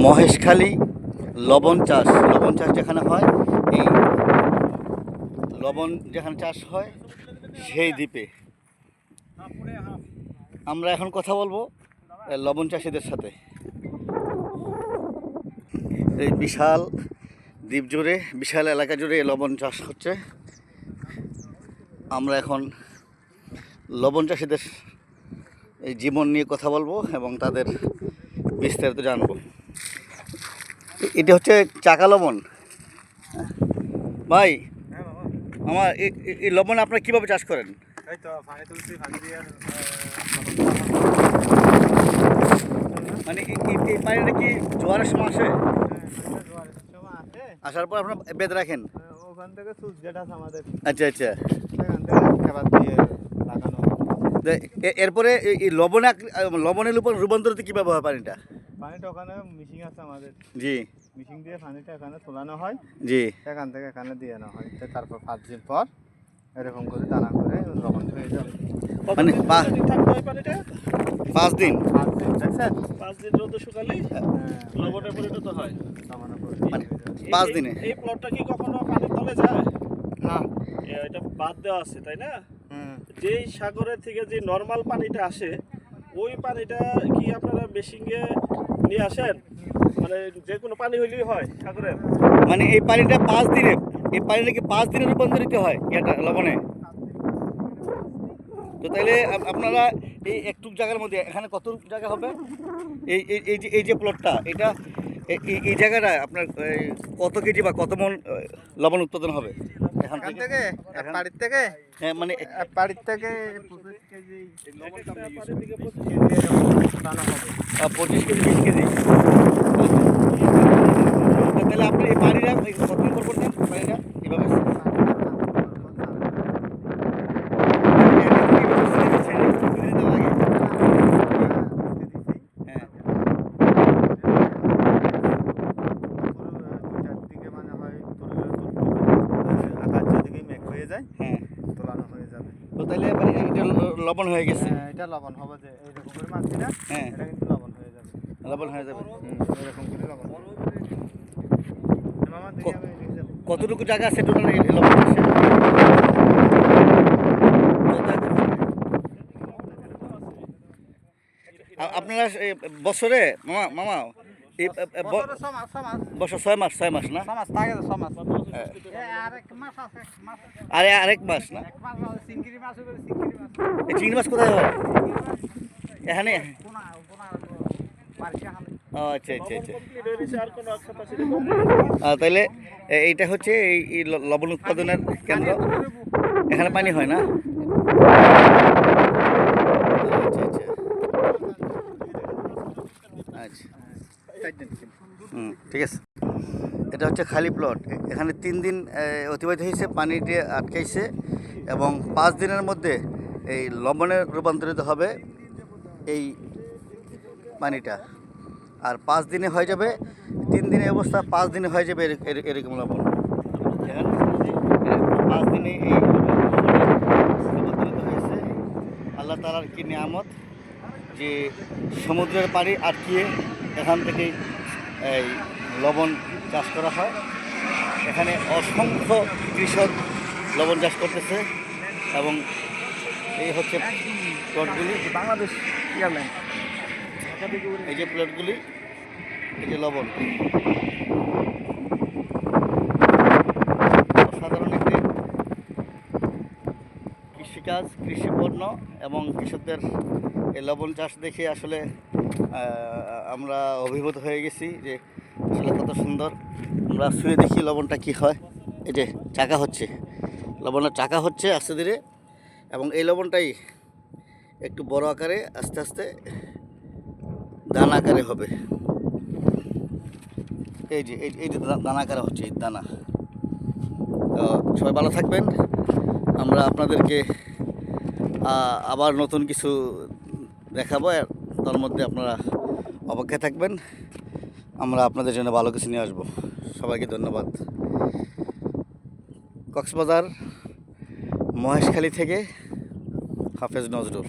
মহেশখালী লবণ চাষ যেখানে হয়, এই লবণ যেখানে চাষ হয় সেই দ্বীপে আমরা এখন কথা বলবো লবণ চাষিদের সাথে। এই বিশাল দ্বীপ জুড়ে, বিশাল এলাকা জুড়ে এই লবণ চাষ হচ্ছে। আমরা এখন লবণ চাষিদের এই জীবন নিয়ে কথা বলবো এবং তাদের বিস্তারিত জানবো। এটা হচ্ছে চাকা লবণ। ভাই, আমার এই লবণ আপনারা কীভাবে চাষ করেন? এই তো পানি তুলছি, পানি দিয়ে মানে এই পানিটা কি জোয়ারের সময় আসে? আসে, আসার পর আপনারা বেঁধে রাখেন? ওখান থেকে সুইচ গেট আছে আমাদের, আচ্ছা আচ্ছা। সেখান থেকে খেবার দিয়ে লাগানো। এরপরে এই লবণের উপর রূপান্তরিত কীভাবে হয় পানিটা? পানিটা ওখানে মিশিং আছে আমাদের, জি। মিশিং দিয়ে পানিটা এখানে তোলানো হয়, জি। এখান থেকে এখানে দিয়ে নেওয়া হয়। তারপর 5 দিন পর এরকম করে দানা করে লবণ হয়ে যাবে। মানে 5 দিন? 5 দিন, দেখছেন? 5 দিন রোদে শুকালেই লবণে পরিণত হয়। মানে 5 দিনে? এই প্লটটা কি কখনো পানির তলে যায় না, এটা বাদ দেওয়া আছে, তাই না? যেই সাগরের থেকে যে নর্মাল পানিটা আসে, ওই পানিটা কি আপনারা মেশিনে নিয়ে আসেন? মানে যে কোনো পানি হইলেই হয় সাগরের? মানে এই পানিটা 5 দিনে, এই পানিটা কি 5 দিনে রূপান্তরিত হয় এটা লবণে? তো তাহলে আপনারা এই একটু জায়গার মধ্যে এখানে কত জায়গা হবে? এই যে প্লটটা, এটা এই জায়গাটা আপনার কত কেজি বা কত মন লবণ উৎপাদন হবে এখান থেকে? বাড়ির থেকে? হ্যাঁ, মানে বাড়ির থেকে 25 কেজি, 25 কেজি 20 কেজি। তাহলে আপনি এই পানিটা কতদিন পর করতেন পানিটা এভাবে? তো তাহলে এটা লবণ হয়ে গেছে? এটা লবণ হবে, যে এইরকম করে মাছটি না, হ্যাঁ, এটা কিন্তু লবণ হয়ে যাবে। লবণ হয়ে যাবে। এরকম করে লবণ হবে। কতটুকু জায়গা আছে টোটাল এই লবণ চাষে? আপনারা বছরে মামা এই বছর 6 মাস না? আরে আরেক মাস না? এই চিংড়ি মাছ কোথায় হয় এখানে? আচ্ছা আচ্ছা আচ্ছা। তাহলে এইটা হচ্ছে এই লবণ উৎপাদনের কেন্দ্র, এখানে পানি হয় না? আচ্ছা আচ্ছা, ঠিক আছে। এটা হচ্ছে খালি প্লট। এখানে 3 দিন অতিবাহিত হয়েছে, পানি দিয়ে আটকাইছে এবং 5 দিনের মধ্যে এই লবণে রূপান্তরিত হবে এই পানিটা। আর 5 দিনে হয়ে যাবে, 3 দিনের অবস্থা 5 দিনে হয়ে যাবে এরকম লবণ। 5 দিনে এই রূপান্তরিত হয়েছে। আল্লাহ তাআলার কি নিয়ামত যে সমুদ্রের পানি আটকিয়ে এখান থেকেই এই লবণ চাষ করা হয়। এখানে অসংখ্য কৃষক লবণ চাষ করতেছে এবং এই হচ্ছে প্লটগুলি। বাংলাদেশ এয়ারলাইন, এই যে প্লটগুলি, এই যে লবণ, অসাধারণ একটি কৃষিকাজ, কৃষিপণ্য এবং কৃষকদের এই লবণ চাষ দেখে আসলে আমরা অভিভূত হয়ে গেছি যে আসলে কত সুন্দর। আমরা শুয়ে দেখি লবণটা কি হয়। এই যে চাকা হচ্ছে, লবণের চাকা হচ্ছে আস্তে ধীরে, এবং এই লবণটাই একটু বড় আকারে আস্তে আস্তে দানা আকারে হবে। এই যে দানা আকারে হচ্ছে, এই দানা। তো সবাই ভালো থাকবেন। আমরা আপনাদেরকে আবার নতুন কিছু দেখাবো, তার মধ্যে আপনারা অপেক্ষায় থাকবেন। আমরা আপনাদের জন্য ভালো কিছু নিয়ে আসবো। সবাইকে ধন্যবাদ। কক্সবাজার মহেশখালী থেকে হাফেজ নজরুল।